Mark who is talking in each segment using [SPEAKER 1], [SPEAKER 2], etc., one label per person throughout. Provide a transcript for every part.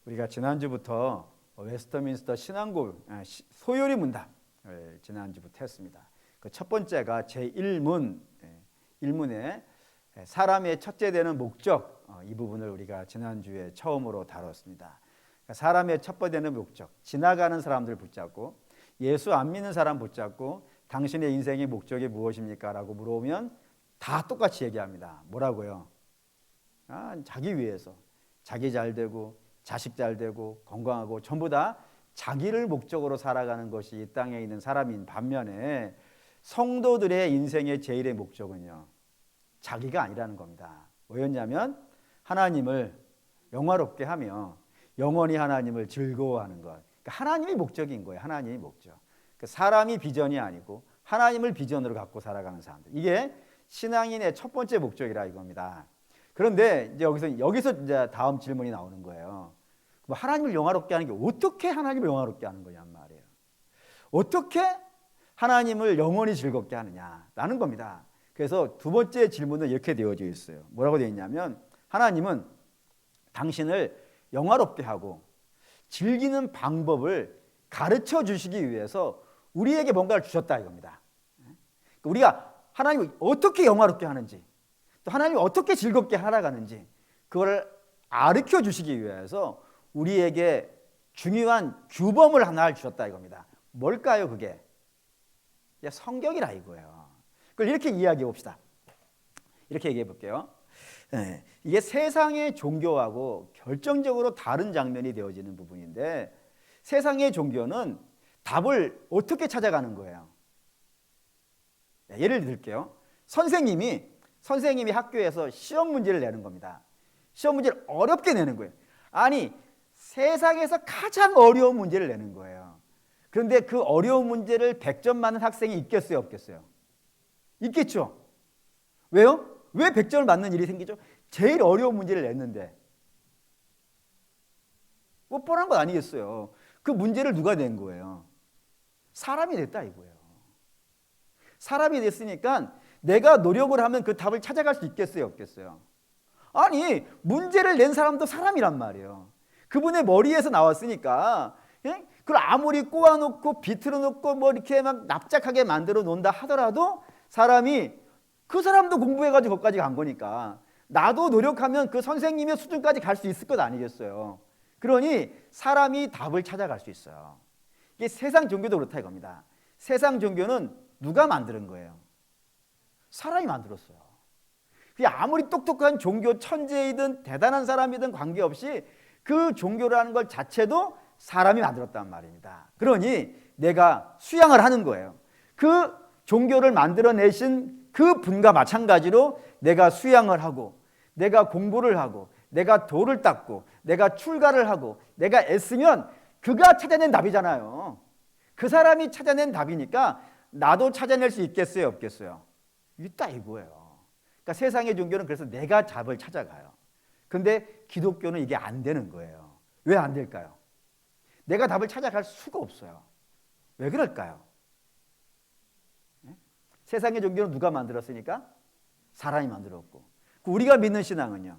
[SPEAKER 1] 우리가 지난주부터 웨스터민스터 신앙고 소요리 문답 지난주부터 했습니다. 그 첫 번째가 제1문 1문에 사람의 첫째 되는 목적, 이 부분을 우리가 지난주에 처음으로 다뤘습니다. 그러니까 사람의 첫째 되는 목적, 지나가는 사람들 붙잡고 예수 안 믿는 사람 붙잡고 당신의 인생의 목적이 무엇입니까? 라고 물어보면 다 똑같이 얘기합니다. 뭐라고요? 자기 위해서, 자기 잘 되고 자식 잘 되고 건강하고 전부 다 자기를 목적으로 살아가는 것이 이 땅에 있는 사람인 반면에 성도들의 인생의 제일의 목적은요, 자기가 아니라는 겁니다. 뭐였냐면 하나님을 영화롭게 하며 영원히 하나님을 즐거워하는 것. 그러니까 하나님이 목적인 거예요. 하나님이 목적. 그러니까 사람이 비전이 아니고 하나님을 비전으로 갖고 살아가는 사람들. 이게 신앙인의 첫 번째 목적이라 이겁니다. 그런데 이제 여기서 이제 다음 질문이 나오는 거예요. 뭐 하나님을 영화롭게 하는 게 어떻게 하나님을 영화롭게 하는 거냔 말이에요. 어떻게 하나님을 영원히 즐겁게 하느냐라는 겁니다. 그래서 두 번째 질문은 이렇게 되어져 있어요. 뭐라고 되어 있냐면 하나님은 당신을 영화롭게 하고 즐기는 방법을 가르쳐 주시기 위해서 우리에게 뭔가를 주셨다 이겁니다. 우리가 하나님을 어떻게 영화롭게 하는지 또 하나님이 어떻게 즐겁게 살아가는지 그걸 가르쳐 주시기 위해서 우리에게 중요한 규범을 하나 주셨다 이겁니다. 뭘까요 그게? 성경이라 이거예요. 그걸 이렇게 이야기해 봅시다. 이렇게 얘기해 볼게요. 이게 세상의 종교하고 결정적으로 다른 장면이 되어지는 부분인데 세상의 종교는 답을 어떻게 찾아가는 거예요? 예를 들게요. 선생님이 학교에서 시험 문제를 내는 겁니다. 시험 문제를 어렵게 내는 거예요. 아니 세상에서 가장 어려운 문제를 내는 거예요. 그런데 그 어려운 문제를 100점 맞는 학생이 있겠어요? 없겠어요? 있겠죠. 왜요? 왜 100점을 맞는 일이 생기죠? 제일 어려운 문제를 냈는데 뭐 뻔한 건 아니겠어요. 그 문제를 누가 낸 거예요? 사람이 냈다 이거예요. 사람이 냈으니까 내가 노력을 하면 그 답을 찾아갈 수 있겠어요? 없겠어요? 아니 문제를 낸 사람도 사람이란 말이에요. 그분의 머리에서 나왔으니까 그걸 아무리 꼬아놓고 비틀어 놓고 뭐 이렇게 막 납작하게 만들어 놓는다 하더라도 사람이 그 사람도 공부해가지고 거기까지 간 거니까 나도 노력하면 그 선생님의 수준까지 갈 수 있을 것 아니겠어요. 그러니 사람이 답을 찾아갈 수 있어요. 이게 세상 종교도 그렇다 이겁니다. 세상 종교는 누가 만드는 거예요? 사람이 만들었어요. 그게 아무리 똑똑한 종교 천재이든 대단한 사람이든 관계없이 그 종교라는 것 자체도 사람이 만들었단 말입니다. 그러니 내가 수양을 하는 거예요. 그 종교를 만들어내신 그 분과 마찬가지로 내가 수양을 하고 내가 공부를 하고 내가 돌을 닦고 내가 출가를 하고 내가 애쓰면 그가 찾아낸 답이잖아요. 그 사람이 찾아낸 답이니까 나도 찾아낼 수 있겠어요? 없겠어요? 있다 이거예요. 그러니까 세상의 종교는 그래서 내가 답을 찾아가요. 근데 기독교는 이게 안 되는 거예요. 왜 안 될까요? 내가 답을 찾아갈 수가 없어요. 왜 그럴까요? 세상의 종교는 누가 만들었으니까? 사람이 만들었고 우리가 믿는 신앙은요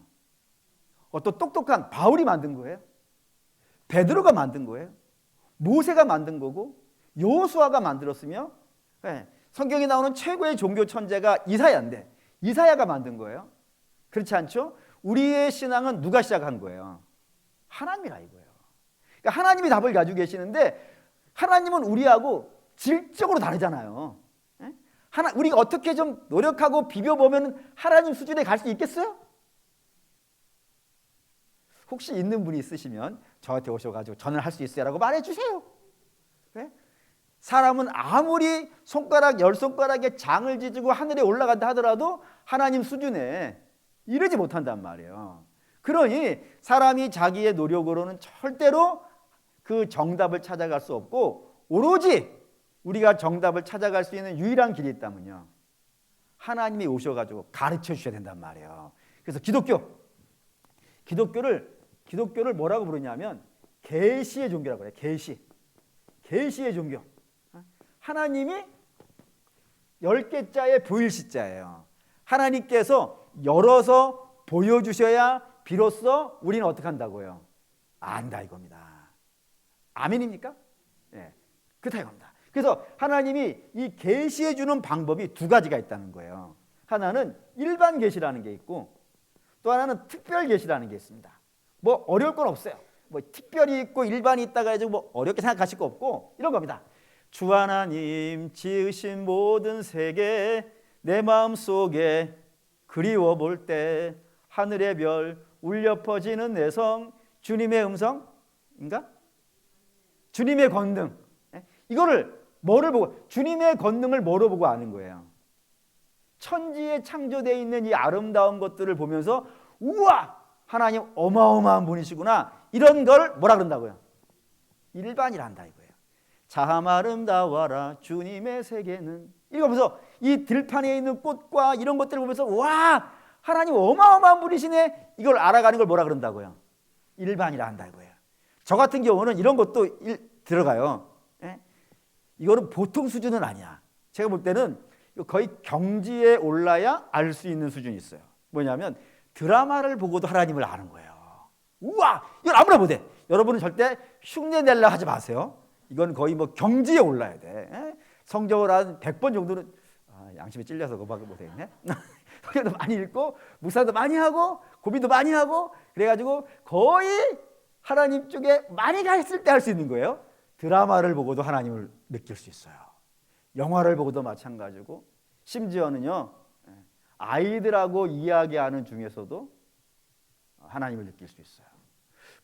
[SPEAKER 1] 어떤 똑똑한 바울이 만든 거예요? 베드로가 만든 거예요? 모세가 만든 거고 여호수아가 만들었으며 성경에 나오는 최고의 종교 천재가 이사야인데 이사야가 만든 거예요? 그렇지 않죠? 우리의 신앙은 누가 시작한 거예요? 하나님이라 이거예요. 그러니까 하나님이 답을 가지고 계시는데 하나님은 우리하고 질적으로 다르잖아요. 우리가 어떻게 좀 노력하고 비벼보면 하나님 수준에 갈 수 있겠어요? 혹시 있는 분이 있으시면 저한테 오셔가지고 저는 할 수 있어요 라고 말해주세요. 네? 사람은 아무리 손가락 10손가락에 장을 지지고 하늘에 올라간다 하더라도 하나님 수준에 이르지 못한단 말이에요. 그러니 사람이 자기의 노력으로는 절대로 그 정답을 찾아갈 수 없고 오로지 우리가 정답을 찾아갈 수 있는 유일한 길이 있다면요 하나님이 오셔가지고 가르쳐 주셔야 된단 말이에요. 그래서 기독교를 뭐라고 부르냐면 계시의 종교라고 그래요. 계시의 종교. 하나님이 10개자의 보일시자예요. 하나님께서 열어서 보여주셔야 비로소 우리는 어떻게 한다고요? 안다 이겁니다. 아멘입니까? 예, 그렇다 이겁니다. 그래서 하나님이 이 계시해 주는 방법이 두 가지가 있다는 거예요. 하나는 일반 계시라는 게 있고 또 하나는 특별 계시라는 게 있습니다. 뭐 어려울 건 없어요. 뭐 특별히 있고 일반이 있다가 해가지고 뭐 어렵게 생각하실 거 없고 이런 겁니다. 주 하나님 지으신 모든 세계 내 마음속에 그리워 볼 때 하늘의 별 울려 퍼지는 내성 주님의 음성인가? 주님의 권능. 이거를 뭐를 보고 주님의 권능을 뭐로 보고 아는 거예요? 천지에 창조되어 있는 이 아름다운 것들을 보면서 우와 하나님 어마어마한 분이시구나 이런 걸 뭐라 그런다고요? 일반이란다 이거예요. 참 아름다워라 주님의 세계는 이거 보면서 이 들판에 있는 꽃과 이런 것들을 보면서 와 하나님 어마어마한 분이시네 이걸 알아가는 걸 뭐라 그런다고요? 일반이라 한다 이거예요. 저 같은 경우는 이런 것도 들어가요. 예? 이거는 보통 수준은 아니야. 제가 볼 때는 거의 경지에 올라야 알 수 있는 수준이 있어요. 뭐냐면 드라마를 보고도 하나님을 아는 거예요. 우와 이건 아무나 못해. 여러분은 절대 흉내 내려 하지 마세요. 이건 거의 뭐 경지에 올라야 돼. 예? 성경을 한 100번 정도는 양심에 찔려서 그거밖에 못했네. 성경도 많이 읽고 묵상도 많이 하고 고민도 많이 하고 그래가지고 거의 하나님 쪽에 많이 가 있을 때 할 수 있는 거예요. 드라마를 보고도 하나님을 느낄 수 있어요. 영화를 보고도 마찬가지고 심지어는요 아이들하고 이야기하는 중에서도 하나님을 느낄 수 있어요.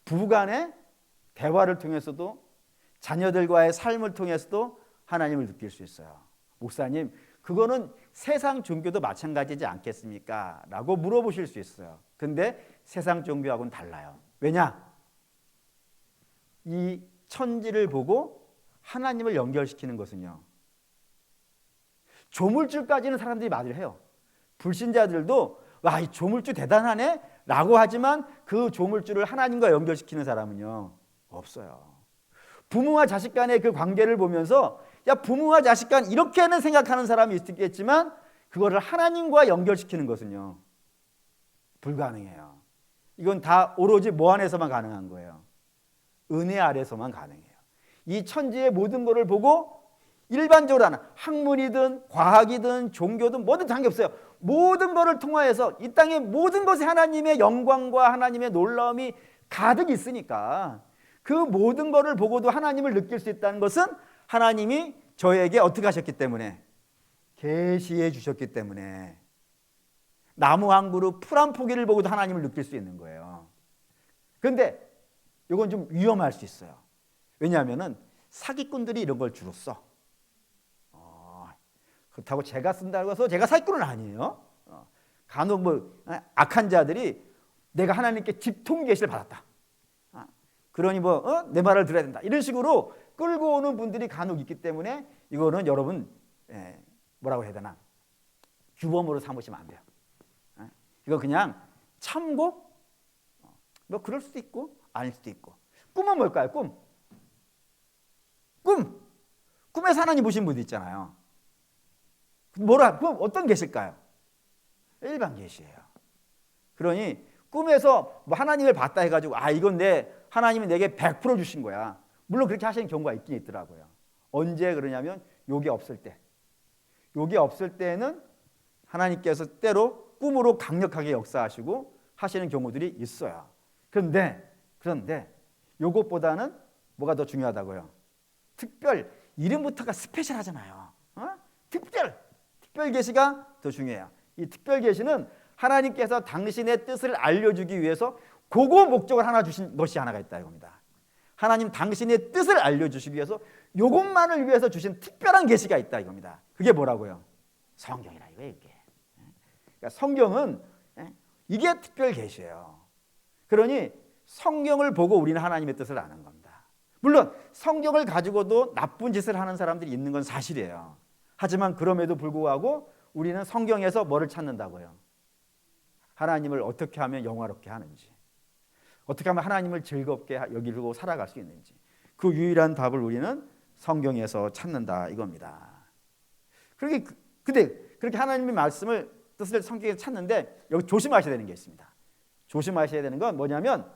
[SPEAKER 1] 부부간의 대화를 통해서도 자녀들과의 삶을 통해서도 하나님을 느낄 수 있어요. 목사님 그거는 세상 종교도 마찬가지지 않겠습니까? 라고 물어보실 수 있어요. 근데 세상 종교하고는 달라요. 왜냐? 이 천지를 보고 하나님을 연결시키는 것은요 조물주까지는 사람들이 말을 해요. 불신자들도 와, 이 조물주 대단하네 라고 하지만 그 조물주를 하나님과 연결시키는 사람은요 없어요. 부모와 자식 간의 그 관계를 보면서 야 부모와 자식 간 이렇게는 생각하는 사람이 있겠지만 그거를 하나님과 연결시키는 것은요 불가능해요. 이건 다 오로지 뭐 안에서만 가능한 거예요? 은혜 아래서만 가능해요. 이 천지의 모든 것을 보고 일반적으로 하는 학문이든 과학이든 종교든 뭐든 관계없어요. 모든 것을 통하여서 이 땅의 모든 것에 하나님의 영광과 하나님의 놀라움이 가득 있으니까 그 모든 것을 보고도 하나님을 느낄 수 있다는 것은 하나님이 저에게 어떻게 하셨기 때문에 계시해 주셨기 때문에 나무 한 그루 풀 한 포기를 보고도 하나님을 느낄 수 있는 거예요. 그런데 이건 좀 위험할 수 있어요. 왜냐하면 사기꾼들이 이런 걸 주로 써. 그렇다고 제가 쓴다고 해서 제가 사기꾼은 아니에요. 간혹 뭐 악한 자들이 내가 하나님께 집통 계시를 받았다. 그러니 뭐 내 말을 들어야 된다. 이런 식으로 끌고 오는 분들이 간혹 있기 때문에 이거는 여러분 뭐라고 해야 되나 규범으로 삼으시면 안 돼요. 이거 그냥 참고 뭐 그럴 수도 있고 아닐 수도 있고. 꿈은 뭘까요? 꿈에서 하나님 보신 분도 있잖아요. 꿈 어떤 계실까요? 일반 계시예요. 그러니 꿈에서 뭐 하나님을 봤다 해가지고 이건 하나님이 내게 100% 주신 거야. 물론 그렇게 하시는 경우가 있긴 있더라고요. 언제 그러냐면 욕이 없을 때. 욕이 없을 때는 하나님께서 때로 꿈으로 강력하게 역사하시고 하시는 경우들이 있어요. 그런데 요것보다는 뭐가 더 중요하다고요? 특별, 이름부터가 스페셜하잖아요. 특별 계시가 더 중요해요. 이 특별 계시는 하나님께서 당신의 뜻을 알려주기 위해서 그거 목적을 하나 주신 것이 하나가 있다 이겁니다. 하나님 당신의 뜻을 알려주시기 위해서 요것만을 위해서 주신 특별한 계시가 있다 이겁니다. 그게 뭐라고요? 성경이라 이거예요. 이게. 그러니까 성경은 이게 특별 계시예요. 그러니 성경을 보고 우리는 하나님의 뜻을 아는 겁니다. 물론 성경을 가지고도 나쁜 짓을 하는 사람들이 있는 건 사실이에요. 하지만 그럼에도 불구하고 우리는 성경에서 뭐를 찾는다고요? 하나님을 어떻게 하면 영화롭게 하는지, 어떻게 하면 하나님을 즐겁게 여기고 살아갈 수 있는지, 그 유일한 답을 우리는 성경에서 찾는다 이겁니다. 근데 그렇게 하나님의 말씀을 뜻을 성경에서 찾는데 여기 조심하셔야 되는 게 있습니다. 조심하셔야 되는 건 뭐냐면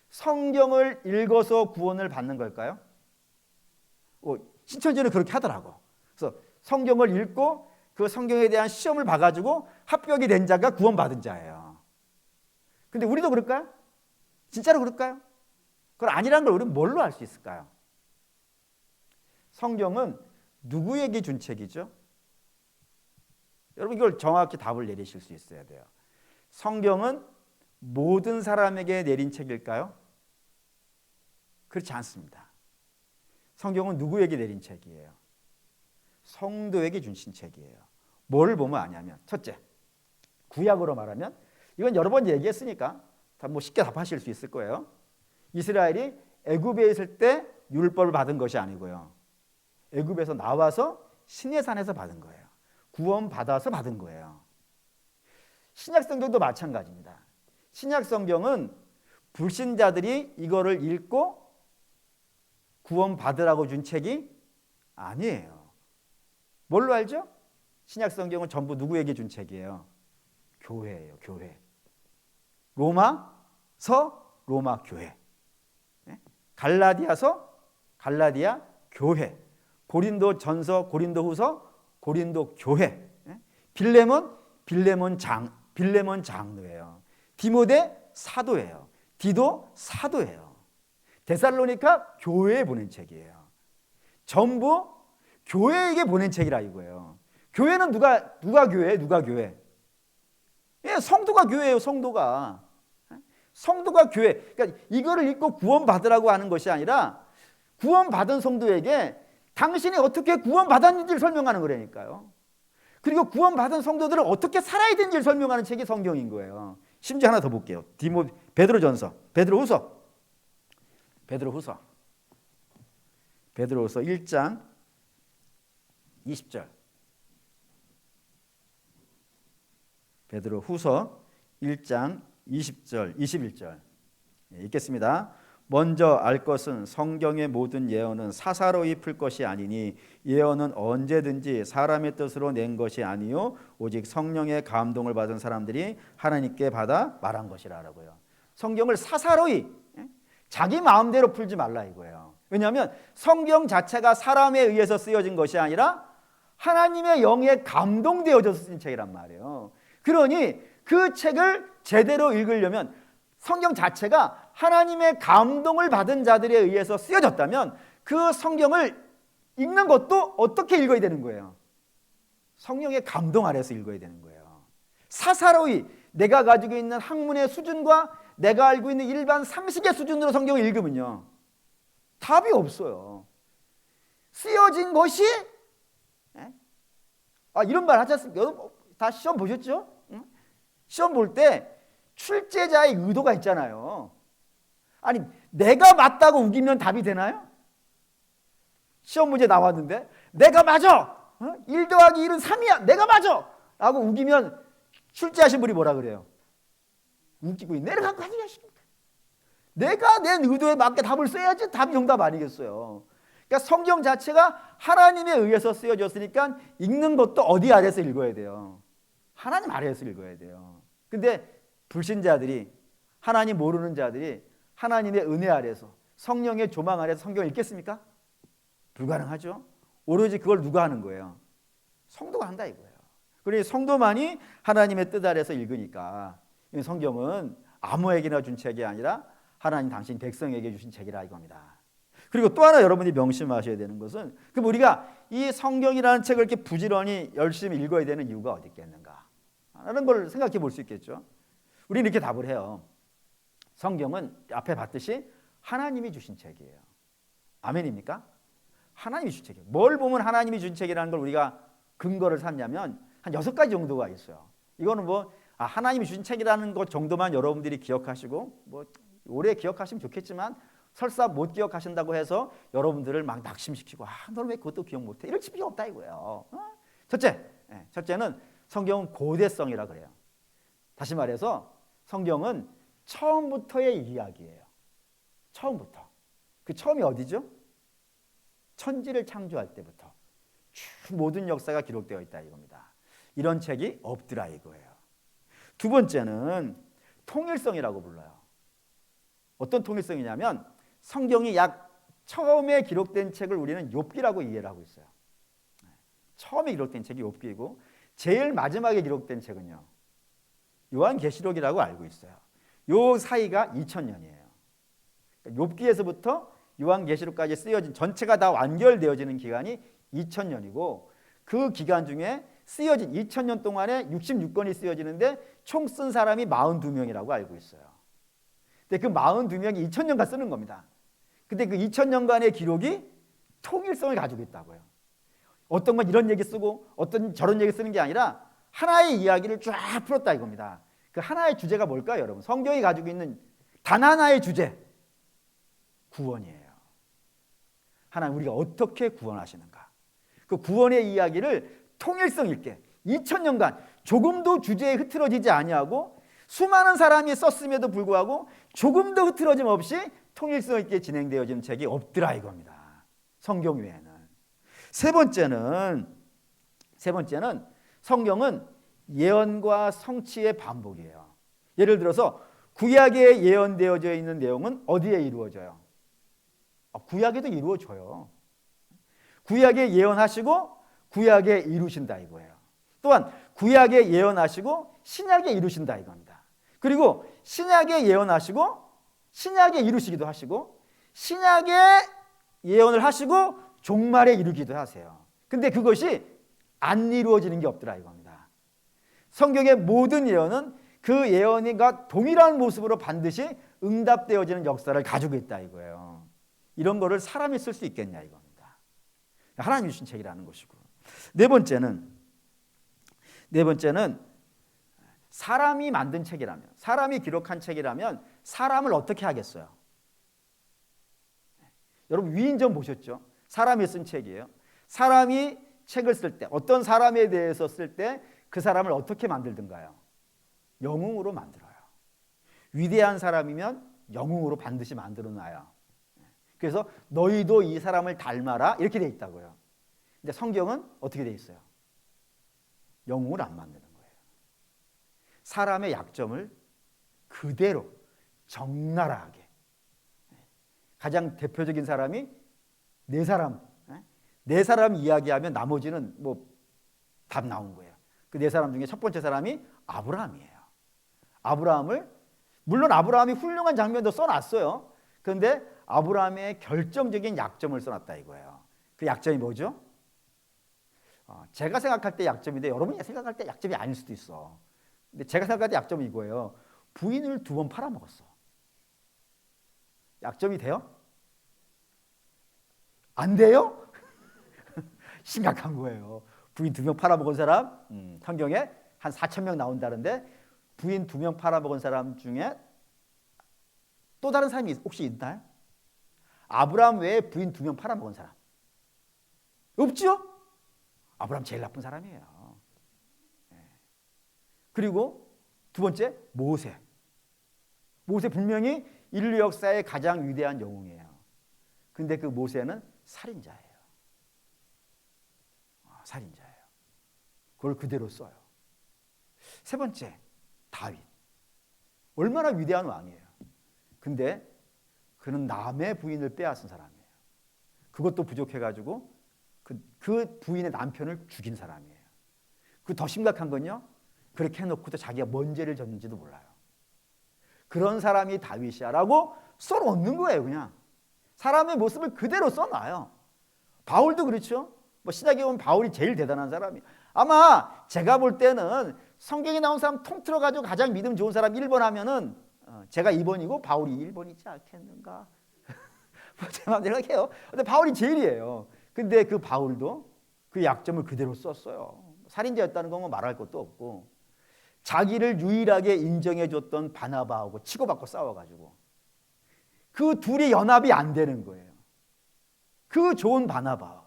[SPEAKER 1] 성경을 읽어서 구원을 받는 걸까요? 신천지는 그렇게 하더라고. 그래서 성경을 읽고 그 성경에 대한 시험을 봐가지고 합격이 된 자가 구원받은 자예요. 근데 우리도 그럴까요? 진짜로 그럴까요? 그건 아니라는 걸 우리는 뭘로 알 수 있을까요? 성경은 누구에게 준 책이죠? 여러분 이걸 정확히 답을 내리실 수 있어야 돼요. 성경은 모든 사람에게 내린 책일까요? 그렇지 않습니다. 성경은 누구에게 내린 책이에요? 성도에게 주신 책이에요. 뭘 보면 아냐면 첫째, 구약으로 말하면 이건 여러 번 얘기했으니까 다 뭐 쉽게 답하실 수 있을 거예요. 이스라엘이 애굽에 있을 때 율법을 받은 것이 아니고요. 애굽에서 나와서 시내산에서 받은 거예요. 구원받아서 받은 거예요. 신약 성경도 마찬가지입니다. 신약 성경은 불신자들이 이거를 읽고 구원받으라고 준 책이 아니에요. 뭘로 알죠? 신약 성경은 전부 누구에게 준 책이에요? 교회예요. 교회. 로마서 로마 교회. 갈라디아서 갈라디아 교회. 고린도 전서 고린도 후서 고린도 교회. 빌레몬 장로예요. 디모데 사도예요. 디도 사도예요. 데살로니가 교회에 보낸 책이에요. 전부 교회에게 보낸 책이라 이거예요. 교회는 누가 교회예요? 누가 교회? 예, 성도가 교회예요. 성도가 교회. 그러니까 이거를 읽고 구원받으라고 하는 것이 아니라 구원받은 성도에게 당신이 어떻게 구원받았는지를 설명하는 거라니까요. 그리고 구원받은 성도들은 어떻게 살아야 되는지를 설명하는 책이 성경인 거예요. 심지어 하나 더 볼게요. 베드로전서, 베드로후서 1장 20절. 베드로후서 1장 20절, 21절. 읽겠습니다. 먼저 알 것은 성경의 모든 예언은 사사로이 풀 것이 아니니 예언은 언제든지 사람의 뜻으로 낸 것이 아니요 오직 성령의 감동을 받은 사람들이 하나님께 받아 말한 것이라고요. 성경을 사사로이 자기 마음대로 풀지 말라 이거예요. 왜냐하면 성경 자체가 사람에 의해서 쓰여진 것이 아니라 하나님의 영에 감동되어져서 쓴 책이란 말이에요. 그러니 그 책을 제대로 읽으려면 성경 자체가 하나님의 감동을 받은 자들에 의해서 쓰여졌다면 그 성경을 읽는 것도 어떻게 읽어야 되는 거예요? 성령의 감동 아래서 읽어야 되는 거예요. 사사로이 내가 가지고 있는 학문의 수준과 내가 알고 있는 일반 상식의 수준으로 성경을 읽으면요 답이 없어요. 쓰여진 것이 이런 말 하지 않습니까? 여러분 다 시험 보셨죠? 시험 볼 때 출제자의 의도가 있잖아요. 아니 내가 맞다고 우기면 답이 되나요? 시험 문제 나왔는데 내가 맞아 1 더하기 1은 3이야 내가 맞아 라고 우기면 출제하신 분이 뭐라 그래요? 웃기고 있네. 내가 가지고 하십니까? 내가 낸 의도에 맞게 답을 써야지 답이 정답 아니겠어요. 그러니까 성경 자체가 하나님에 의해서 쓰여졌으니까 읽는 것도 어디 아래서 읽어야 돼요? 하나님 아래에서 읽어야 돼요. 근데 불신자들이 하나님 모르는 자들이 하나님의 은혜 아래서 성령의 조망 아래서 성경을 읽겠습니까? 불가능하죠. 오로지 그걸 누가 하는 거예요? 성도가 한다 이거예요. 그러니 성도만이 하나님의 뜻 아래서 읽으니까 성경은 아무에게나 준 책이 아니라 하나님 당신 백성에게 주신 책이라 이겁니다. 그리고 또 하나 여러분이 명심하셔야 되는 것은 그럼 우리가 이 성경이라는 책을 이렇게 부지런히 열심히 읽어야 되는 이유가 어디 있겠는가 라는 걸 생각해 볼 수 있겠죠. 우리는 이렇게 답을 해요. 성경은 앞에 봤듯이 하나님이 주신 책이에요. 아멘입니까? 하나님이 주신 책이에요. 뭘 보면 하나님이 주신 책이라는 걸 우리가 근거를 삼냐면 한 6가지 정도가 있어요. 이거는 하나님이 주신 책이라는 것 정도만 여러분들이 기억하시고 오래 기억하시면 좋겠지만 설사 못 기억하신다고 해서 여러분들을 막 낙심시키고 너는 왜 그것도 기억 못해? 이럴 필요 없다 이거예요. 첫째는 성경은 고대성이라 그래요. 다시 말해서 성경은 처음부터의 이야기예요. 처음부터. 그 처음이 어디죠? 천지를 창조할 때부터 쭉 모든 역사가 기록되어 있다 이겁니다. 이런 책이 없더라 이거예요. 두 번째는 통일성이라고 불러요. 어떤 통일성이냐면 성경이 처음에 기록된 책을 우리는 욥기라고 이해를 하고 있어요. 처음에 기록된 책이 욥기이고 제일 마지막에 기록된 책은요, 요한계시록이라고 알고 있어요. 요 사이가 2000년이에요. 욥기에서부터 요한계시록까지 쓰여진 전체가 다 완결되어지는 기간이 2000년이고 그 기간 중에 쓰여진 2000년 동안에 66권이 쓰여지는데 총 쓴 사람이 42명이라고 알고 있어요. 근데 그 42명이 2000년간 쓰는 겁니다. 근데 그 2000년간의 기록이 통일성을 가지고 있다고요. 어떤 건 이런 얘기 쓰고 어떤 저런 얘기 쓰는 게 아니라 하나의 이야기를 쫙 풀었다 이겁니다. 그 하나의 주제가 뭘까요, 여러분? 성경이 가지고 있는 단 하나의 주제, 구원이에요. 하나님 우리가 어떻게 구원하시는가? 그 구원의 이야기를 통일성 있게 2000년간 조금도 주제에 흐트러지지 아니하고 수많은 사람이 썼음에도 불구하고 조금도 흐트러짐 없이 통일성 있게 진행되어지는 책이 없더라 이겁니다. 성경 외에는. 세 번째는 성경은 예언과 성취의 반복이에요. 예를 들어서 구약에 예언되어져 있는 내용은 어디에 이루어져요? 구약에도 이루어져요. 구약에 예언하시고 구약에 이루신다 이거예요. 또한 구약에 예언하시고 신약에 이루신다 이겁니다. 그리고 신약에 예언하시고 신약에 이루시기도 하시고 신약에 예언을 하시고 종말에 이루기도 하세요. 근데 그것이 안 이루어지는 게 없더라 이겁니다. 성경의 모든 예언은 그 예언과 동일한 모습으로 반드시 응답되어지는 역사를 가지고 있다 이거예요. 이런 거를 사람이 쓸 수 있겠냐 이겁니다. 하나님이 주신 책이라는 것이고. 네 번째는 사람이 만든 책이라면, 사람이 기록한 책이라면 사람을 어떻게 하겠어요? 여러분 위인전 보셨죠? 사람이 쓴 책이에요. 사람이 책을 쓸 때, 어떤 사람에 대해서 쓸 때 그 사람을 어떻게 만들든가요? 영웅으로 만들어요. 위대한 사람이면 영웅으로 반드시 만들어 놔요. 그래서 너희도 이 사람을 닮아라 이렇게 돼 있다고요. 근데 성경은 어떻게 돼 있어요? 영웅을 안 만드는 거예요. 사람의 약점을 그대로 적나라하게. 가장 대표적인 사람이 네 사람 이야기하면 나머지는 뭐 답 나온 거예요. 그 네 사람 중에 첫 번째 사람이 아브라함이에요. 물론 아브라함이 훌륭한 장면도 써놨어요. 그런데 아브라함의 결정적인 약점을 써놨다 이거예요. 그 약점이 뭐죠? 제가 생각할 때 약점인데 여러분이 생각할 때 약점이 아닐 수도 있어. 근데 제가 생각할 때 약점이 이거예요. 부인을 2번 팔아먹었어. 약점이 돼요? 안 돼요? 심각한 거예요. 부인 2명 팔아먹은 사람, 성경에 한 4,000명 나온다는데 부인 2명 팔아먹은 사람 중에 또 다른 사람이 혹시 있나요? 아브라함 외에 부인 2명 팔아먹은 사람 없죠? 아브라함 제일 나쁜 사람이에요. 그리고 두 번째 모세 분명히 인류 역사의 가장 위대한 영웅이에요. 근데 그 모세는 살인자예요. 살인자예요. 그걸 그대로 써요. 세 번째 다윗. 얼마나 위대한 왕이에요. 근데 그는 남의 부인을 빼앗은 사람이에요. 그것도 부족해가지고 그 부인의 남편을 죽인 사람이에요. 그 더 심각한 건요. 그렇게 해놓고도 자기가 뭔 죄를 졌는지도 몰라요. 그런 사람이 다윗이야라고 써놓는 거예요. 그냥 사람의 모습을 그대로 써놔요. 바울도 그렇죠. 뭐 신약에 보면 바울이 제일 대단한 사람이에요. 아마 제가 볼 때는 성경에 나온 사람 통틀어 가지고 가장 믿음 좋은 사람 1번 하면은 제가 2번이고 바울이 1번이지 않겠는가? 제 마음대로 생각해요. 근데 바울이 제일이에요. 근데 그 바울도 그 약점을 그대로 썼어요. 살인자였다는 건 뭐 말할 것도 없고 자기를 유일하게 인정해줬던 바나바하고 치고받고 싸워가지고 그 둘이 연합이 안 되는 거예요. 그 좋은 바나바.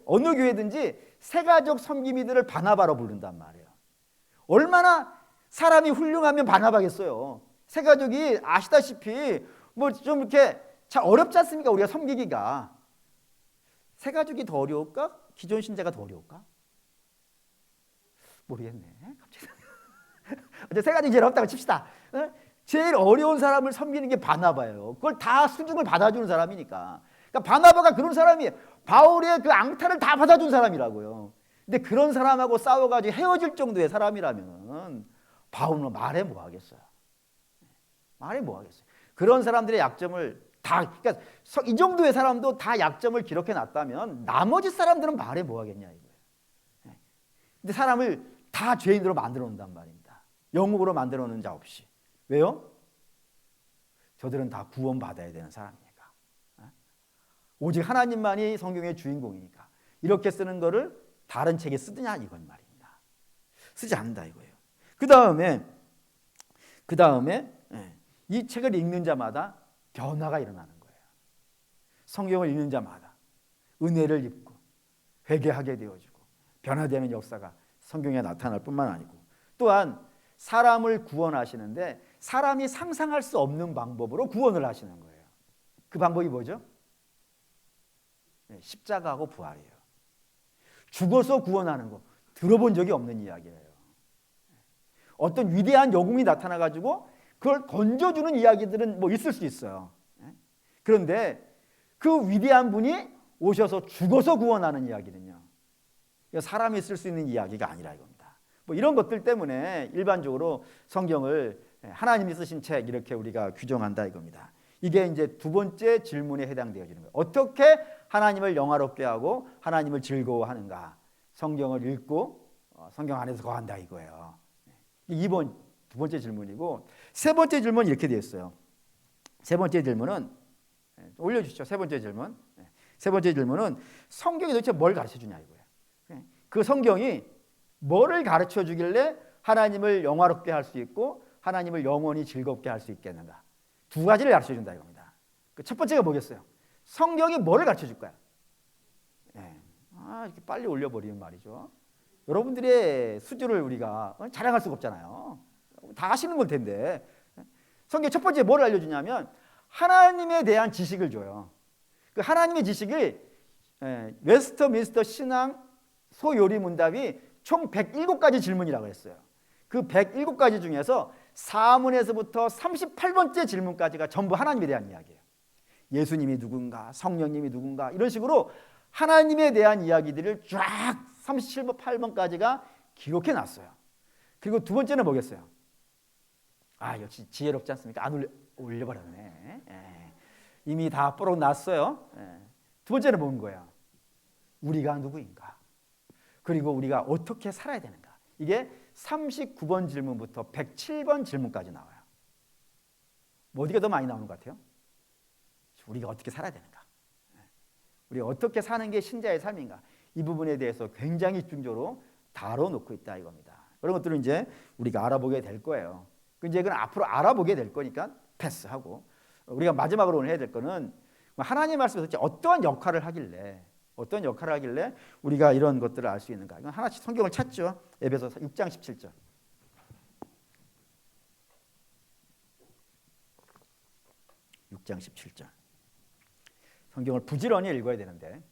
[SPEAKER 1] 어느 교회든지 새가족 섬김이들을 바나바로 부른단 말이에요. 얼마나 사람이 훌륭하면 바나바겠어요. 새가족이 아시다시피 뭐 좀 이렇게 참 어렵지 않습니까? 우리가 섬기기가. 새가족이 더 어려울까? 기존 신자가 더 어려울까? 모르겠네. 갑자기. 새가족이 제일 어렵다고 칩시다. 제일 어려운 사람을 섬기는 게 바나바예요. 그걸 다 수중을 받아주는 사람이니까. 그러니까 바나바가 그런 사람이에요. 바울의 그 앙탈을 다 받아준 사람이라고요. 근데 그런 사람하고 싸워가지고 헤어질 정도의 사람이라면 바울은 말해 뭐 하겠어요. 말해 뭐 하겠어요. 그런 사람들의 약점을 다, 그러니까 이 정도의 사람도 다 약점을 기록해 놨다면 나머지 사람들은 말해 뭐 하겠냐 이거예요. 근데 사람을 다 죄인으로 만들어 놓는단 말입니다. 영웅으로 만들어 놓는 자 없이. 왜요? 저들은 다 구원받아야 되는 사람이니까. 오직 하나님만이 성경의 주인공이니까. 이렇게 쓰는 거를 다른 책에 쓰느냐 이건 말입니다. 쓰지 않는다 이거예요. 그 다음에 이 책을 읽는 자마다 변화가 일어나는 거예요. 성경을 읽는 자마다 은혜를 입고 회개하게 되어지고 변화되는 역사가 성경에 나타날 뿐만 아니고, 또한 사람을 구원하시는데 사람이 상상할 수 없는 방법으로 구원을 하시는 거예요. 그 방법이 뭐죠? 십자가하고 부활이에요. 죽어서 구원하는 거 들어본 적이 없는 이야기예요. 어떤 위대한 영웅이 나타나가지고 그걸 건져주는 이야기들은 뭐 있을 수 있어요. 그런데 그 위대한 분이 오셔서 죽어서 구원하는 이야기는요, 사람이 쓸 수 있는 이야기가 아니라 이겁니다. 뭐 이런 것들 때문에 일반적으로 성경을 하나님이 쓰신 책 이렇게 우리가 규정한다 이겁니다. 이게 이제 두 번째 질문에 해당되어지는 거예요. 어떻게 하나님을 영화롭게 하고 하나님을 즐거워하는가? 성경을 읽고 성경 안에서 거한다 이거예요. 두 번째 질문이고, 세 번째 질문은 이렇게 되어 있어요. 세 번째 질문은 올려주시죠. 세 번째 질문. 세 번째 질문은 성경이 도대체 뭘 가르쳐 주냐 이거예요. 그 성경이 뭐를 가르쳐 주길래 하나님을 영화롭게 할 수 있고 하나님을 영원히 즐겁게 할 수 있겠는가? 두 가지를 가르쳐 준다 이겁니다. 그 첫 번째가 뭐겠어요? 성경이 뭐를 가르쳐 줄까요? 이렇게 빨리 올려버리는 말이죠. 여러분들의 수준을 우리가 자랑할 수가 없잖아요. 다 아시는 걸 텐데. 성경 첫 번째 뭐를 알려주냐면 하나님에 대한 지식을 줘요. 그 하나님의 지식을 웨스터민스터 신앙 소요리 문답이 총 107가지 질문이라고 했어요. 그 107가지 중에서 4문에서부터 38번째 질문까지가 전부 하나님에 대한 이야기예요. 예수님이 누군가, 성령님이 누군가, 이런 식으로 하나님에 대한 이야기들을 쫙 37번, 8번까지가 기록해 놨어요. 그리고 두 번째는 뭐겠어요? 역시 지혜롭지 않습니까? 안 올려버렸네. 이미 다 뽀록 났어요. 두 번째는 뭔 거예요? 우리가 누구인가? 그리고 우리가 어떻게 살아야 되는가? 이게 39번 질문부터 107번 질문까지 나와요. 뭐 어디가 더 많이 나오는 것 같아요? 우리가 어떻게 살아야 되는가? 우리가 어떻게 사는 게 신자의 삶인가? 이 부분에 대해서 굉장히 집중적으로 다뤄놓고 있다 이겁니다. 그런 것들은 이제 우리가 알아보게 될 거예요. 이제 그건 앞으로 알아보게 될 거니까 패스하고, 우리가 마지막으로 오늘 해야 될 거는 하나님 말씀에서 어떠한 역할을 하길래 우리가 이런 것들을 알 수 있는가? 이건 하나씩 성경을 찾죠. 에베소서 6장 17절. 6장 17절. 성경을 부지런히 읽어야 되는데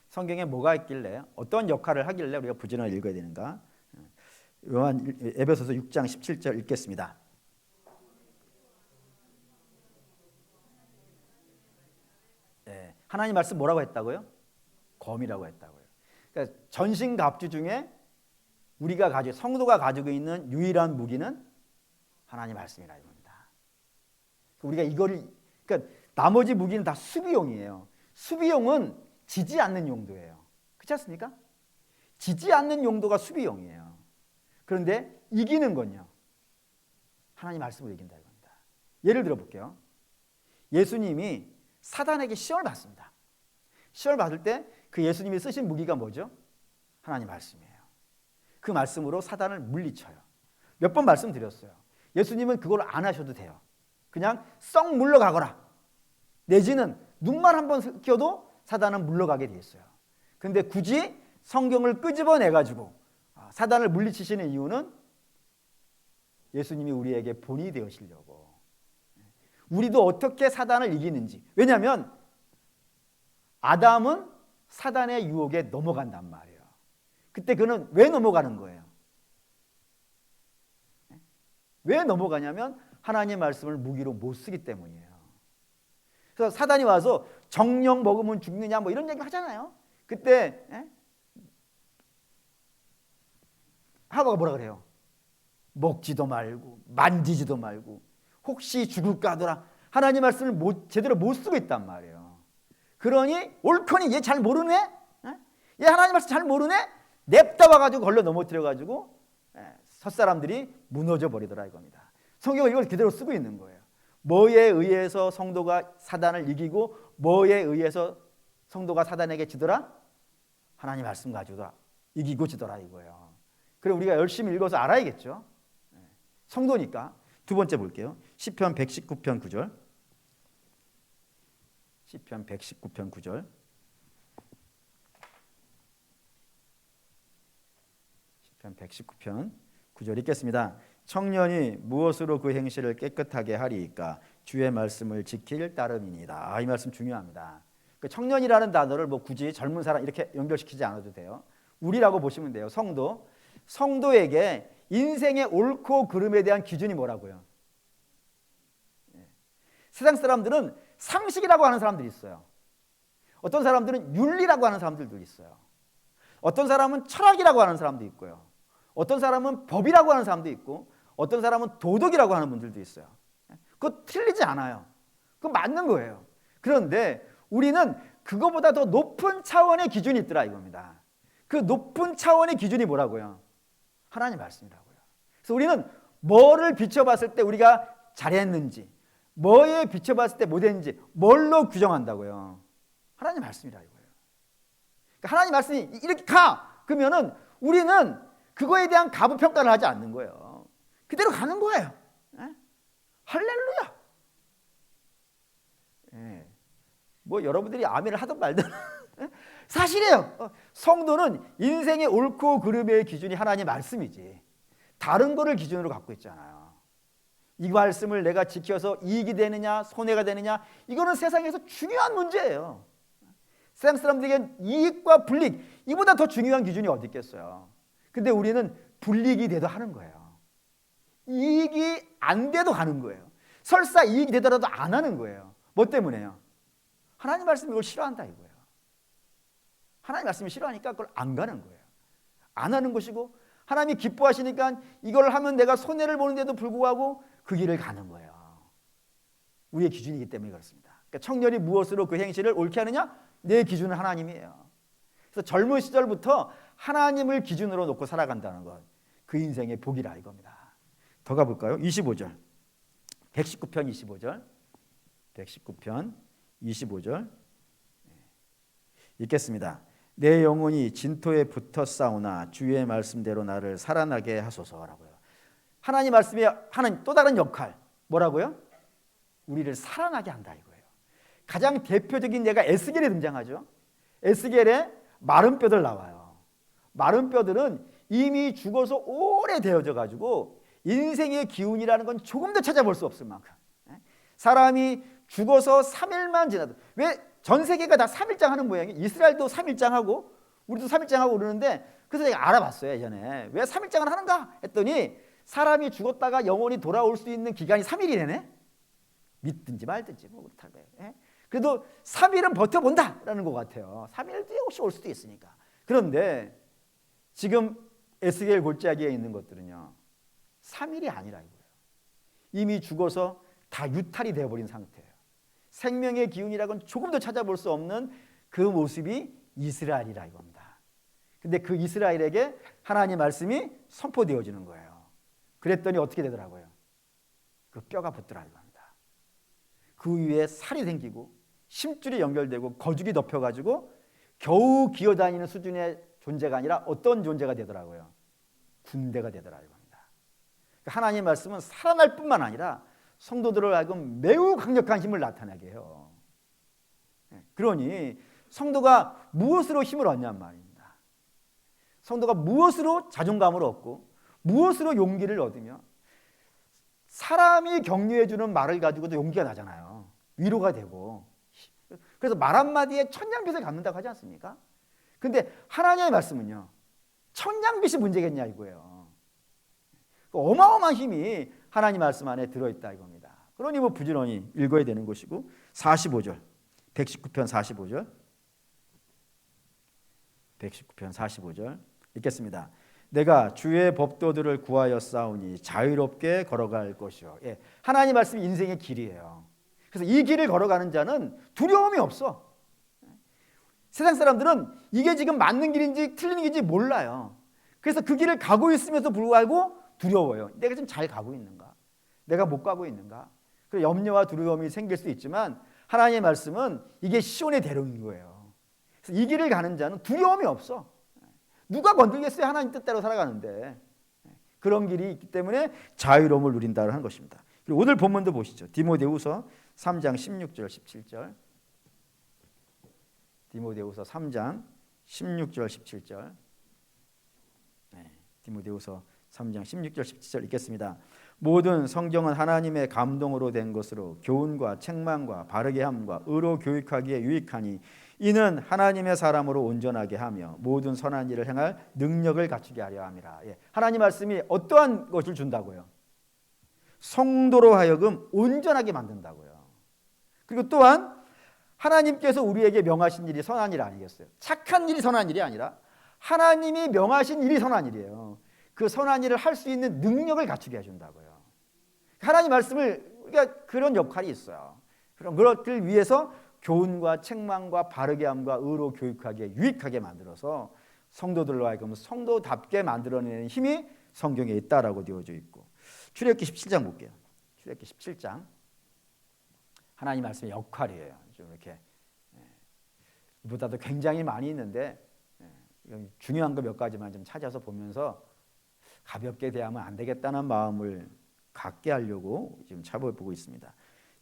[SPEAKER 1] 성경에 뭐가 있길래, 어떤 역할을 하길래 우리가 부지런히 읽어야 되는가? 에베소서 6장 17절 읽겠습니다. 하나님 말씀 뭐라고 했다고요? 검이라고 했다고요. 그러니까 전신갑주 중에 우리가 성도가 가지고 있는 유일한 무기는 하나님 말씀이라 이겁니다. 우리가 이거를, 그러니까 나머지 무기는 다 수비용이에요. 수비용은 지지 않는 용도예요. 그렇지 않습니까? 지지 않는 용도가 수비용이에요. 그런데 이기는 건요, 하나님 말씀으로 이긴다 이겁니다. 예를 들어 볼게요. 예수님이 사단에게 시험을 받습니다. 시험을 받을 때 그 예수님이 쓰신 무기가 뭐죠? 하나님 말씀이에요. 그 말씀으로 사단을 물리쳐요. 몇 번 말씀드렸어요. 예수님은 그걸 안 하셔도 돼요. 그냥 썩 물러가거라. 내지는 눈만 한번 켜도 사단은 물러가게 돼 있어요. 그런데 굳이 성경을 끄집어내가지고 사단을 물리치시는 이유는 예수님이 우리에게 본이 되시려고. 우리도 어떻게 사단을 이기는지. 왜냐하면 아담은 사단의 유혹에 넘어간단 말이에요. 그때 그는 왜 넘어가는 거예요? 왜 넘어가냐면 하나님의 말씀을 무기로 못 쓰기 때문이에요. 그래서 사단이 와서 정령 먹으면 죽느냐 뭐 이런 얘기 하잖아요. 그때 하와가 뭐라 그래요? 먹지도 말고 만지지도 말고 혹시 죽을까 하더라. 하나님 말씀을 제대로 못 쓰고 있단 말이에요. 그러니 옳거니 얘 잘 모르네? 얘 하나님 말씀 잘 모르네? 냅다 와가지고 걸러 넘어뜨려가지고 섰사람들이 무너져 버리더라 이겁니다. 성경은 이걸 그대로 쓰고 있는 거예요. 뭐에 의해서 성도가 사단을 이기고 뭐에 의해서 성도가 사단에게 지더라? 하나님 말씀 가지고 이기고 지더라 이거예요. 그래 우리가 열심히 읽어서 알아야겠죠. 성도니까. 두 번째 볼게요. 시편 119편 9절. 시편 119편 9절. 시편 119편 9절 읽겠습니다. 청년이 무엇으로 그 행실을 깨끗하게 하리이까? 주의 말씀을 지킬 따름이니이다. 이 말씀 중요합니다. 그 청년이라는 단어를 뭐 굳이 젊은 사람 이렇게 연결시키지 않아도 돼요. 우리라고 보시면 돼요. 성도에게 인생의 옳고 그름에 대한 기준이 뭐라고요? 세상 사람들은 상식이라고 하는 사람들이 있어요. 어떤 사람들은 윤리라고 하는 사람들도 있어요. 어떤 사람은 철학이라고 하는 사람도 있고요. 어떤 사람은 법이라고 하는 사람도 있고 어떤 사람은 도덕이라고 하는 분들도 있어요. 그거 틀리지 않아요. 그거 맞는 거예요. 그런데 우리는 그거보다 더 높은 차원의 기준이 있더라 이겁니다. 그 높은 차원의 기준이 뭐라고요? 하나님 말씀이라고요. 그래서 우리는 뭐를 비춰봤을 때 우리가 잘했는지 뭐에 비춰봤을 때 못했는지 뭘로 규정한다고요? 하나님 말씀이라 이거예요. 그러니까 하나님 말씀이 이렇게 가! 그러면은 우리는 그거에 대한 가부평가를 하지 않는 거예요. 그대로 가는 거예요. 할렐루야. 뭐 여러분들이 아멘을 하든 말든 사실이에요. 성도는 인생의 옳고 그름의 기준이 하나님 말씀이지 다른 거를 기준으로 갖고 있잖아요. 이 말씀을 내가 지켜서 이익이 되느냐 손해가 되느냐 이거는 세상에서 중요한 문제예요. 세상 사람들에겐 이익과 불이익 이보다 더 중요한 기준이 어디 있겠어요. 근데 우리는 불이익이 돼도 하는 거예요. 이익이 안 돼도 가는 거예요. 설사 이익이 되더라도 안 하는 거예요. 뭐 때문에요? 하나님 말씀이 이걸 싫어한다 이거예요. 하나님 말씀이 싫어하니까 그걸 안 가는 거예요. 안 하는 것이고 하나님이 기뻐하시니까 이걸 하면 내가 손해를 보는데도 불구하고 그 길을 가는 거예요. 우리의 기준이기 때문에 그렇습니다. 그러니까 청년이 무엇으로 그 행실을 옳게 하느냐? 내 기준은 하나님이에요. 그래서 젊은 시절부터 하나님을 기준으로 놓고 살아간다는 것, 그 인생의 복이라 이겁니다. 더 가볼까요? 25절 119편 25절 119편 25절 읽겠습니다. 내 영혼이 진토에 붙어 싸우나 주의 말씀대로 나를 살아나게 하소서라고요. 하나님 말씀이 하는 또 다른 역할 뭐라고요? 우리를 살아나게 한다 이거예요. 가장 대표적인 예가 에스겔에 등장하죠. 에스겔에 마른 뼈들 나와요. 마른 뼈들은 이미 죽어서 오래되어져 가지고 인생의 기운이라는 건 조금도 찾아볼 수 없을 만큼 사람이 죽어서 3일만 지나도 왜 전 세계가 다 3일장 하는 모양이에요. 이스라엘도 3일장 하고 우리도 3일장 하고 그러는데 그래서 제가 알아봤어요. 예전에 왜 3일장을 하는가 했더니 사람이 죽었다가 영원히 돌아올 수 있는 기간이 3일이네. 믿든지 말든지 뭐 그렇다고요. 그래도 3일은 버텨본다라는 것 같아요. 3일 뒤에 혹시 올 수도 있으니까. 그런데 지금 에스겔 골짜기에 있는 것들은요 3일이 아니라 이거예요. 이미 죽어서 다 유탈이 되어버린 상태예요. 생명의 기운이라고는 조금도 찾아볼 수 없는 그 모습이 이스라엘이라 이겁니다. 근데 그 이스라엘에게 하나님의 말씀이 선포되어지는 거예요. 그랬더니 어떻게 되더라고요? 그 뼈가 붙더라 이겁니다. 그 위에 살이 생기고 심줄이 연결되고 거죽이 덮여가지고 겨우 기어다니는 수준의 존재가 아니라 어떤 존재가 되더라고요? 군대가 되더라 이겁니다. 하나님의 말씀은 살아날 뿐만 아니라 성도들을 하여금 매우 강력한 힘을 나타나게 해요. 그러니 성도가 무엇으로 힘을 얻냔 말입니다. 성도가 무엇으로 자존감을 얻고 무엇으로 용기를 얻으며 사람이 격려해 주는 말을 가지고도 용기가 나잖아요. 위로가 되고. 그래서 말 한마디에 천냥빚을 갚는다고 하지 않습니까? 근데 하나님의 말씀은요. 천냥빚이 문제겠냐 이거예요. 어마어마한 힘이 하나님 말씀 안에 들어있다 이겁니다. 그러니 뭐 부지런히 읽어야 되는 것이고 45절 119편 45절 119편 45절 읽겠습니다. 내가 주의 법도들을 구하여 싸우니 자유롭게 걸어갈 것이요. 예, 하나님 말씀이 인생의 길이에요. 그래서 이 길을 걸어가는 자는 두려움이 없어. 세상 사람들은 이게 지금 맞는 길인지 틀린 길인지 몰라요. 그래서 그 길을 가고 있음에도 불구하고 두려워요. 내가 지금 잘 가고 있는가? 내가 못 가고 있는가? 그래서 염려와 두려움이 생길 수 있지만 하나님의 말씀은 이게 시온의 대로인 거예요. 그래서 이 길을 가는 자는 두려움이 없어. 누가 건들겠어요? 하나님 뜻대로 살아가는데. 그런 길이 있기 때문에 자유로움을 누린다고 하는 것입니다. 그리고 오늘 본문도 보시죠. 디모데후서 3장 16절 17절. 디모데후서 3장 16절 17절. 디모데후서 3장 16절 17절 읽겠습니다. 모든 성경은 하나님의 감동으로 된 것으로 교훈과 책망과 바르게 함과 의로 교육하기에 유익하니 이는 하나님의 사람으로 온전하게 하며 모든 선한 일을 행할 능력을 갖추게 하려 함이라. 예. 하나님 말씀이 어떠한 것을 준다고요? 성도로 하여금 온전하게 만든다고요. 그리고 또한 하나님께서 우리에게 명하신 일이 선한 일 아니겠어요? 착한 일이 선한 일이 아니라 하나님이 명하신 일이 선한 일이에요. 그 선한 일을 할 수 있는 능력을 갖추게 해준다고요. 하나님 말씀을 우리가 그런 역할이 있어요. 그런 것들 위해서 교훈과 책망과 바르게 함과 의로 교육하기에 유익하게 만들어서 성도들로 하여금 성도답게 만들어내는 힘이 성경에 있다라고 되어져 있고, 출애굽기 17장 볼게요. 출애굽기 17장 하나님 말씀의 역할이에요. 좀 이렇게 이보다도 굉장히 많이 있는데 중요한 거 몇 가지만 좀 찾아서 보면서 가볍게 대하면 안 되겠다는 마음을 갖게 하려고 지금 찾아보고 있습니다.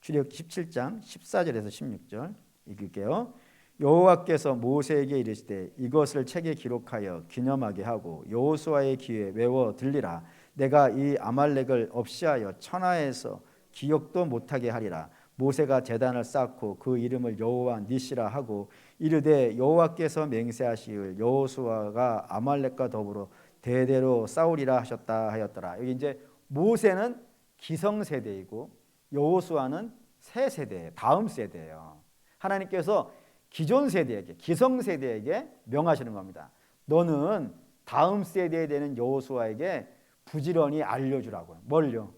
[SPEAKER 1] 출애굽기 17장 14절에서 16절 읽을게요. 여호와께서 모세에게 이르시되 이것을 책에 기록하여 기념하게 하고 여호수아의 귀에 외워 들리라. 내가 이 아말렉을 없이하여 천하에서 기억도 못하게 하리라. 모세가 제단을 쌓고 그 이름을 여호와 니시라 하고 이르되 여호와께서 맹세하시길 여호수아가 아말렉과 더불어 대대로 싸우리라 하셨다 하였더라. 여기 이제 모세는 기성세대이고 여호수아는 새 세대, 다음 세대예요. 하나님께서 기존 세대에게, 기성세대에게 명하시는 겁니다. 너는 다음 세대에 되는 여호수아에게 부지런히 알려주라고요. 뭘요?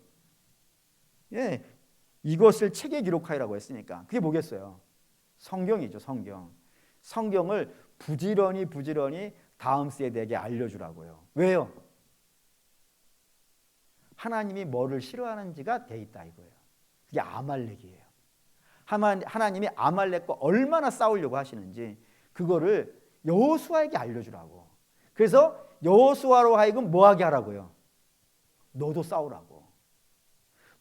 [SPEAKER 1] 예, 이것을 책에 기록하라고 했으니까 그게 뭐겠어요? 성경이죠, 성경. 성경을 부지런히 다음 세대에게 알려주라고요. 왜요? 하나님이 뭐를 싫어하는지가 돼 있다 이거예요. 그게 아말렉이에요. 하나님이 아말렉과 얼마나 싸우려고 하시는지 그거를 여호수아에게 알려주라고. 그래서 여호수아로 하여금 뭐하게 하라고요? 너도 싸우라고.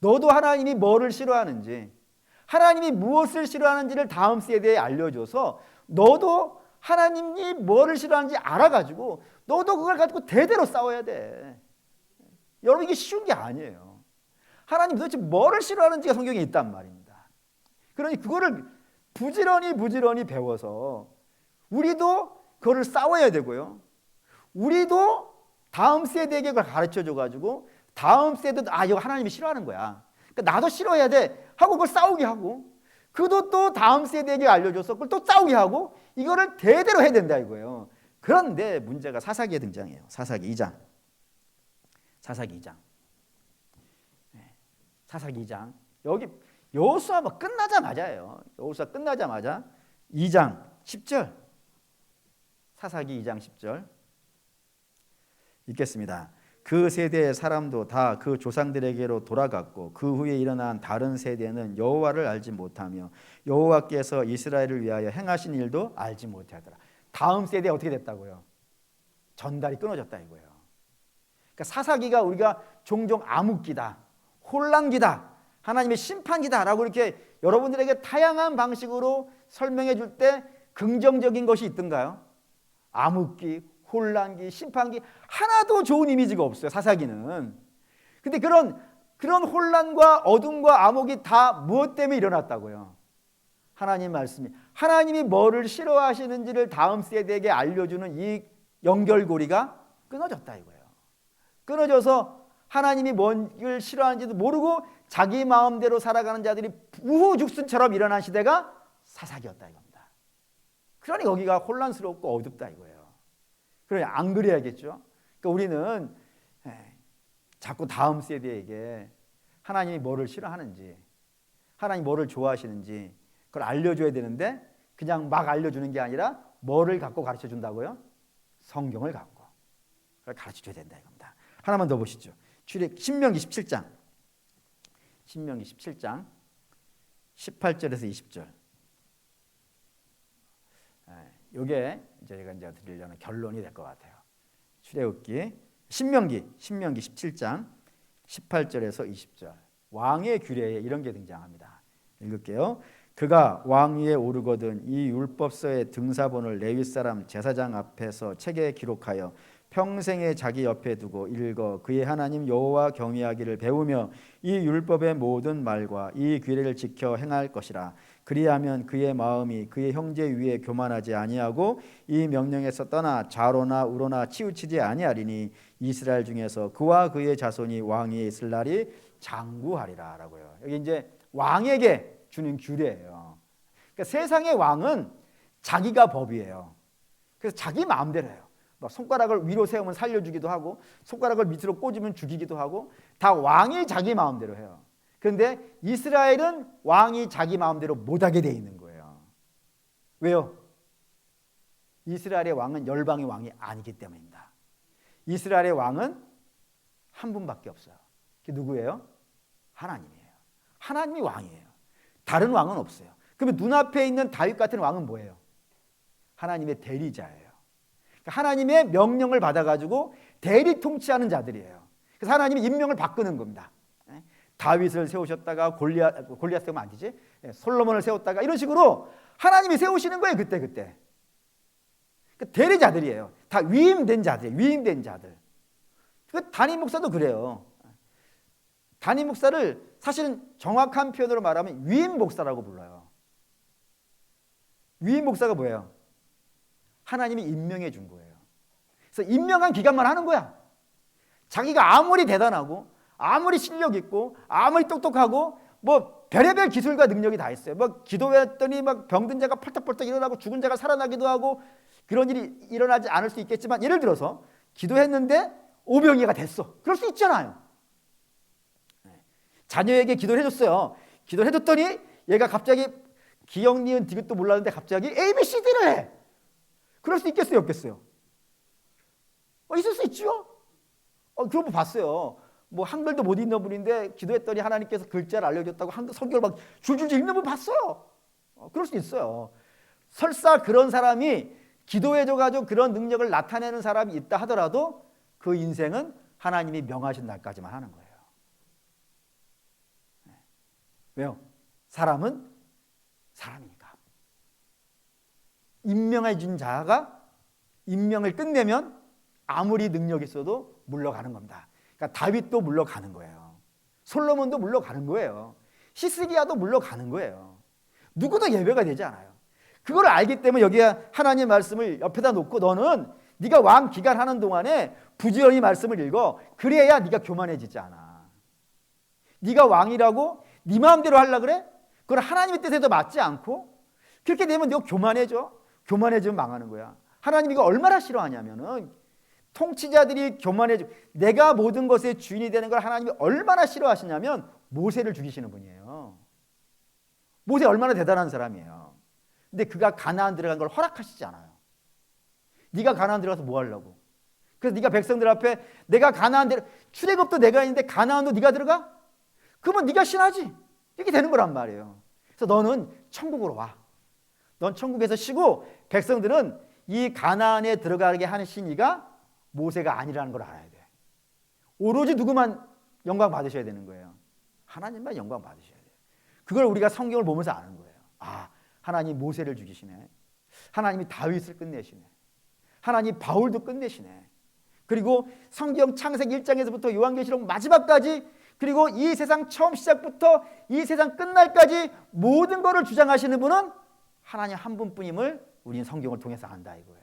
[SPEAKER 1] 너도 하나님이 뭐를 싫어하는지, 하나님이 무엇을 싫어하는지를 다음 세대에 알려줘서 너도 하나님이 뭐를 싫어하는지 알아가지고 너도 그걸 가지고 대대로 싸워야 돼. 여러분 이게 쉬운 게 아니에요. 하나님 도대체 뭐를 싫어하는지가 성경에 있단 말입니다. 그러니 그거를 부지런히 배워서 우리도 그거를 싸워야 되고요. 우리도 다음 세대에게 그걸 가르쳐줘가지고 다음 세대도 이거 하나님이 싫어하는 거야. 그러니까 나도 싫어해야 돼 하고 그걸 싸우게 하고 그도 또 다음 세대에게 알려줘서 그걸 또 싸우게 하고 이거를 대대로 해야 된다 이거예요. 그런데 문제가 사사기에 등장해요. 사사기 2장. 사사기 2장. 사사기 2장. 여기 여호수아 끝나자마자예요. 여호수아 끝나자마자 2장 10절. 사사기 2장 10절. 읽겠습니다. 그 세대의 사람도 다 그 조상들에게로 돌아갔고 그 후에 일어난 다른 세대는 여호와를 알지 못하며 여호와께서 이스라엘을 위하여 행하신 일도 알지 못하더라. 다음 세대에 어떻게 됐다고요? 전달이 끊어졌다 이거예요. 그러니까 사사기가 우리가 종종 암흑기다, 혼란기다, 하나님의 심판기다라고 이렇게 여러분들에게 다양한 방식으로 설명해 줄 때 긍정적인 것이 있던가요? 암흑기, 혼란기, 심판기 하나도 좋은 이미지가 없어요. 사사기는. 근데 그런 혼란과 어둠과 암흑이 다 무엇 때문에 일어났다고요? 하나님 말씀이, 하나님이 뭐를 싫어하시는지를 다음 세대에게 알려주는 이 연결고리가 끊어졌다 이거예요. 끊어져서 하나님이 뭔를 싫어하는지도 모르고 자기 마음대로 살아가는 자들이 우후죽순처럼 일어난 시대가 사사기였다 이겁니다. 그러니 거기가 혼란스럽고 어둡다 이거예요. 그러니 안 그래야겠죠. 그러니까 우리는 자꾸 다음 세대에게 하나님이 뭐를 싫어하는지, 하나님이 뭐를 좋아하시는지 그걸 알려줘야 되는데 그냥 막 알려주는 게 아니라 뭐를 갖고 가르쳐 준다고요? 성경을 갖고 그걸 가르쳐 줘야 된다 이겁니다. 하나만 더 보시죠. 신명기 17장 18절에서 20절. 이게 제가 이제 드리려는 결론이 될 것 같아요. 출애굽기 신명기 17장 18절에서 20절. 왕의 규례에 이런 게 등장합니다. 읽을게요. 그가 왕위에 오르거든 이 율법서의 등사본을 레위 사람 제사장 앞에서 책에 기록하여 평생에 자기 옆에 두고 읽어 그의 하나님 여호와 경외하기를 배우며 이 율법의 모든 말과 이 규례를 지켜 행할 것이라. 그리하면 그의 마음이 그의 형제 위에 교만하지 아니하고 이 명령에서 떠나 좌로나 우로나 치우치지 아니하리니 이스라엘 중에서 그와 그의 자손이 왕위에 있을 날이 장구하리라 라고요. 여기 이제 왕에게 주는 규례예요. 그러니까 세상의 왕은 자기가 법이에요. 그래서 자기 마음대로 해요. 손가락을 위로 세우면 살려주기도 하고 손가락을 밑으로 꽂으면 죽이기도 하고 다 왕이 자기 마음대로 해요. 그런데 이스라엘은 왕이 자기 마음대로 못하게 돼 있는 거예요. 왜요? 이스라엘의 왕은 열방의 왕이 아니기 때문입니다. 이스라엘의 왕은 한 분밖에 없어요. 그게 누구예요? 하나님이에요. 하나님이 왕이에요. 다른 왕은 없어요. 그러면 눈앞에 있는 다윗 같은 왕은 뭐예요? 하나님의 대리자예요. 하나님의 명령을 받아가지고 대리 통치하는 자들이에요. 그래서 하나님이 임명을 바꾸는 겁니다. 다윗을 세우셨다가 골리앗 세우면 안 되지? 솔로몬을 세웠다가 이런 식으로 하나님이 세우시는 거예요. 그때. 대리자들이에요. 다 위임된 자들이에요. 위임된 자들. 담임 목사도 그래요. 담임 목사를 사실은 정확한 표현으로 말하면 위임 목사라고 불러요. 위임 목사가 뭐예요? 하나님이 임명해 준 거예요. 그래서 임명한 기간만 하는 거야. 자기가 아무리 대단하고 아무리 실력 있고 아무리 똑똑하고 뭐 별의별 기술과 능력이 다 있어요. 뭐 기도했더니 막 병든 자가 펄떡펄떡 일어나고 죽은 자가 살아나기도 하고 그런 일이 일어나지 않을 수 있겠지만 예를 들어서 기도했는데 오병이가 됐어. 그럴 수 있잖아요. 자녀에게 기도를 해줬어요. 기도를 해줬더니 얘가 갑자기 기억, 니은, 디귿도 몰랐는데 갑자기 ABCD를 해. 그럴 수 있겠어요? 없겠어요? 있을 수 있죠. 그런 거 봤어요. 뭐 한글도 못 읽는 분인데 기도했더니 하나님께서 글자를 알려줬다고 한글 성경을 막 줄줄줄 읽는 분 봤어요. 그럴 수 있어요. 설사 그런 사람이 기도해줘가지고 그런 능력을 나타내는 사람이 있다 하더라도 그 인생은 하나님이 명하신 날까지만 하는 거예요. 왜요? 사람은 사람이니까. 임명해 준 자가 임명을 끝내면 아무리 능력이 있어도 물러가는 겁니다. 그러니까 다윗도 물러가는 거예요. 솔로몬도 물러가는 거예요. 히스기야도 물러가는 거예요. 누구도 예배가 되지 않아요. 그걸 알기 때문에 여기에 하나님의 말씀을 옆에다 놓고 너는 네가 왕 기간하는 동안에 부지런히 말씀을 읽어. 그래야 네가 교만해지지 않아. 네가 왕이라고 네 마음대로 하려고 그래? 그건 하나님의 뜻에도 맞지 않고 그렇게 되면 너 교만해져. 교만해지면 망하는 거야. 하나님이 이거 얼마나 싫어하냐면은 통치자들이 교만해져. 내가 모든 것의 주인이 되는 걸 하나님이 얼마나 싫어하시냐면 모세를 죽이시는 분이에요. 모세 얼마나 대단한 사람이에요. 근데 그가 가나안 들어간 걸 허락하시지 않아요. 네가 가나안 들어가서 뭐 하려고? 그래서 네가 백성들 앞에 내가 가나안 출애굽도 내가 있는데 가나안도 네가 들어가? 그러면 네가 신하지. 이렇게 되는 거란 말이에요. 그래서 너는 천국으로 와. 넌 천국에서 쉬고 백성들은 이 가나안에 들어가게 하는 신이가 모세가 아니라는 걸 알아야 돼. 오로지 누구만 영광 받으셔야 되는 거예요. 하나님만 영광 받으셔야 돼요. 그걸 우리가 성경을 보면서 아는 거예요. 하나님 모세를 죽이시네. 하나님이 다윗을 끝내시네. 하나님 바울도 끝내시네. 그리고 성경 창세기 1장에서부터 요한계시록 마지막까지 그리고 이 세상 처음 시작부터 이 세상 끝날까지 모든 것을 주장하시는 분은 하나님 한 분뿐임을 우리는 성경을 통해서 안다 이거예요.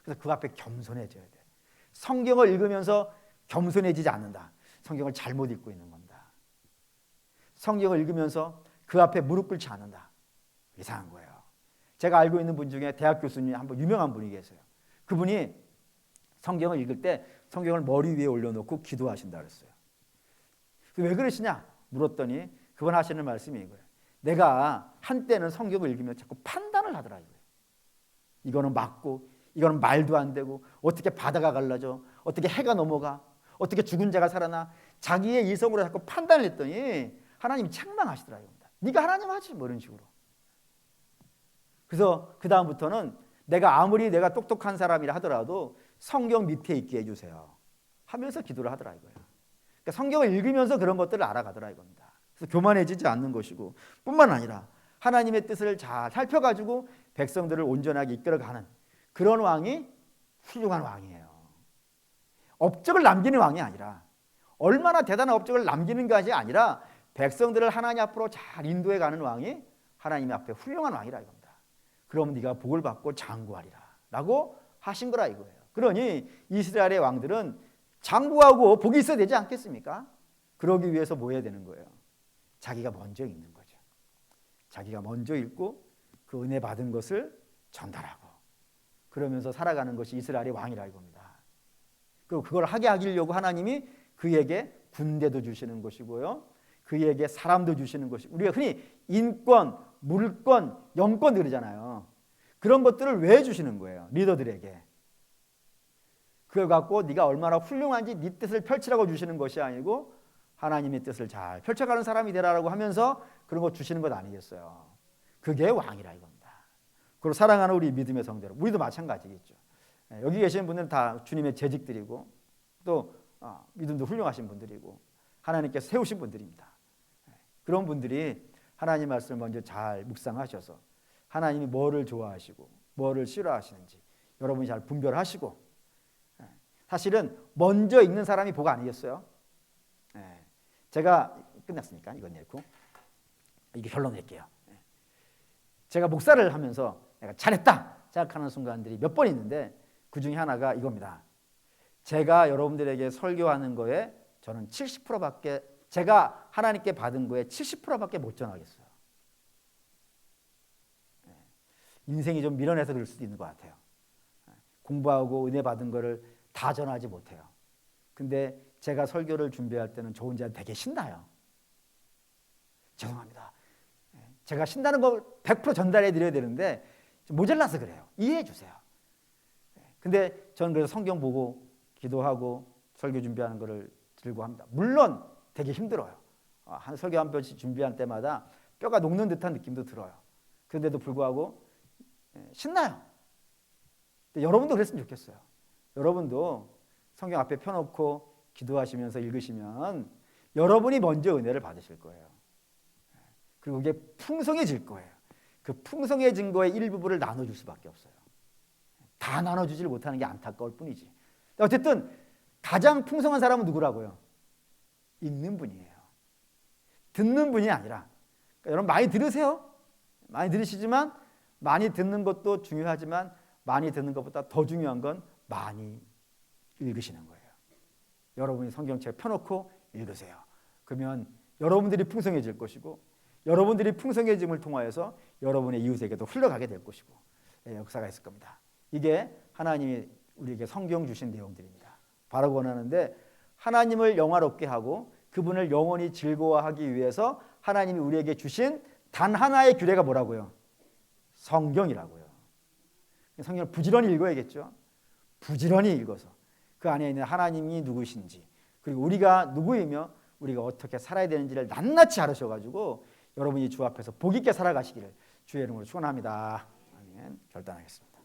[SPEAKER 1] 그래서 그 앞에 겸손해져야 돼. 성경을 읽으면서 겸손해지지 않는다. 성경을 잘못 읽고 있는 겁니다. 성경을 읽으면서 그 앞에 무릎 꿇지 않는다. 이상한 거예요. 제가 알고 있는 분 중에 대학 교수님 한번 유명한 분이 계세요. 그분이 성경을 읽을 때 성경을 머리 위에 올려놓고 기도하신다 그랬어요. 왜 그러시냐 물었더니 그분 하시는 말씀이 이거예요. 내가 한때는 성경을 읽으면 자꾸 판단을 하더라 이거예요. 이거는 맞고 이거는 말도 안 되고 어떻게 바다가 갈라져, 어떻게 해가 넘어가, 어떻게 죽은 자가 살아나, 자기의 이성으로 자꾸 판단을 했더니 하나님이 책망하시더라 이겁니다. 네가 하나님 하지 뭐 이런 식으로. 그래서 그 다음부터는 내가 아무리 내가 똑똑한 사람이라 하더라도 성경 밑에 있게 해주세요 하면서 기도를 하더라 이거예요. 그러니까 성경을 읽으면서 그런 것들을 알아가더라 이겁니다. 그래서 교만해지지 않는 것이고 뿐만 아니라 하나님의 뜻을 잘 살펴가지고 백성들을 온전하게 이끌어가는 그런 왕이 훌륭한 왕이에요. 업적을 남기는 왕이 아니라 얼마나 대단한 업적을 남기는 것이 아니라 백성들을 하나님 앞으로 잘 인도해가는 왕이 하나님 앞에 훌륭한 왕이라 이겁니다. 그럼 네가 복을 받고 장구하리라 라고 하신 거라 이거예요. 그러니 이스라엘의 왕들은 장구하고 복이 있어야 되지 않겠습니까? 그러기 위해서 뭐 해야 되는 거예요? 자기가 먼저 읽는 거죠. 자기가 먼저 읽고 그 은혜 받은 것을 전달하고 그러면서 살아가는 것이 이스라엘의 왕이라 이겁니다. 그리고 그걸 하게 하려고 하나님이 그에게 군대도 주시는 것이고요. 그에게 사람도 주시는 것이고 우리가 흔히 인권, 물권, 영권 그러잖아요. 그런 것들을 왜 주시는 거예요? 리더들에게. 그걸 갖고 네가 얼마나 훌륭한지 네 뜻을 펼치라고 주시는 것이 아니고 하나님의 뜻을 잘 펼쳐가는 사람이 되라고 하면서 그런 거 주시는 것 아니겠어요? 그게 왕이라 이겁니다. 그리고 사랑하는 우리 믿음의 성도들, 우리도 마찬가지겠죠. 여기 계신 분들은 다 주님의 재직들이고 또 믿음도 훌륭하신 분들이고 하나님께서 세우신 분들입니다. 그런 분들이 하나님 말씀을 먼저 잘 묵상하셔서 하나님이 뭐를 좋아하시고 뭐를 싫어하시는지 여러분이 잘 분별하시고 사실은 먼저 읽는 사람이 복 아니겠어요? 제가 끝났으니까 이건 읽고 이게 결론 낼게요. 제가 목사를 하면서 내가 잘했다 생각하는 순간들이 몇 번 있는데 그 중에 하나가 이겁니다. 제가 여러분들에게 설교하는 거에 저는 70%밖에 제가 하나님께 받은 거에 70%밖에 못 전하겠어요. 인생이 좀 미련해서 그럴 수도 있는 것 같아요. 공부하고 은혜 받은 거를 다 전하지 못해요. 근데 제가 설교를 준비할 때는 저 혼자 되게 신나요. 죄송합니다. 제가 신나는 걸 100% 전달해 드려야 되는데 모자라서 그래요. 이해해 주세요. 근데 저는 그래서 성경 보고 기도하고 설교 준비하는 거를 들고 합니다. 물론 되게 힘들어요. 한 설교 한 번씩 준비할 때마다 뼈가 녹는 듯한 느낌도 들어요. 그런데도 불구하고 신나요. 근데 여러분도 그랬으면 좋겠어요. 여러분도 성경 앞에 펴놓고 기도하시면서 읽으시면 여러분이 먼저 은혜를 받으실 거예요. 그리고 그게 풍성해질 거예요. 그 풍성해진 거의 일부분을 나눠줄 수밖에 없어요. 다 나눠주질 못하는 게 안타까울 뿐이지. 어쨌든 가장 풍성한 사람은 누구라고요? 읽는 분이에요. 듣는 분이 아니라. 그러니까 여러분 많이 들으세요. 많이 들으시지만 많이 듣는 것도 중요하지만 많이 듣는 것보다 더 중요한 건 많이 읽으시는 거예요. 여러분이 성경책 펴놓고 읽으세요. 그러면 여러분들이 풍성해질 것이고 여러분들이 풍성해짐을 통하여서 여러분의 이웃에게도 흘러가게 될 것이고 역사가 있을 겁니다. 이게 하나님이 우리에게 성경 주신 내용들입니다. 바라고 원하는데 하나님을 영화롭게 하고 그분을 영원히 즐거워하기 위해서 하나님이 우리에게 주신 단 하나의 규례가 뭐라고요? 성경이라고요. 성경을 부지런히 읽어야겠죠. 부지런히 읽어서 그 안에 있는 하나님이 누구신지 그리고 우리가 누구이며 우리가 어떻게 살아야 되는지를 낱낱이 알으셔가지고 여러분이 주 앞에서 복 있게 살아가시기를 주의 이름으로 축원합니다. 아멘. 결단하겠습니다.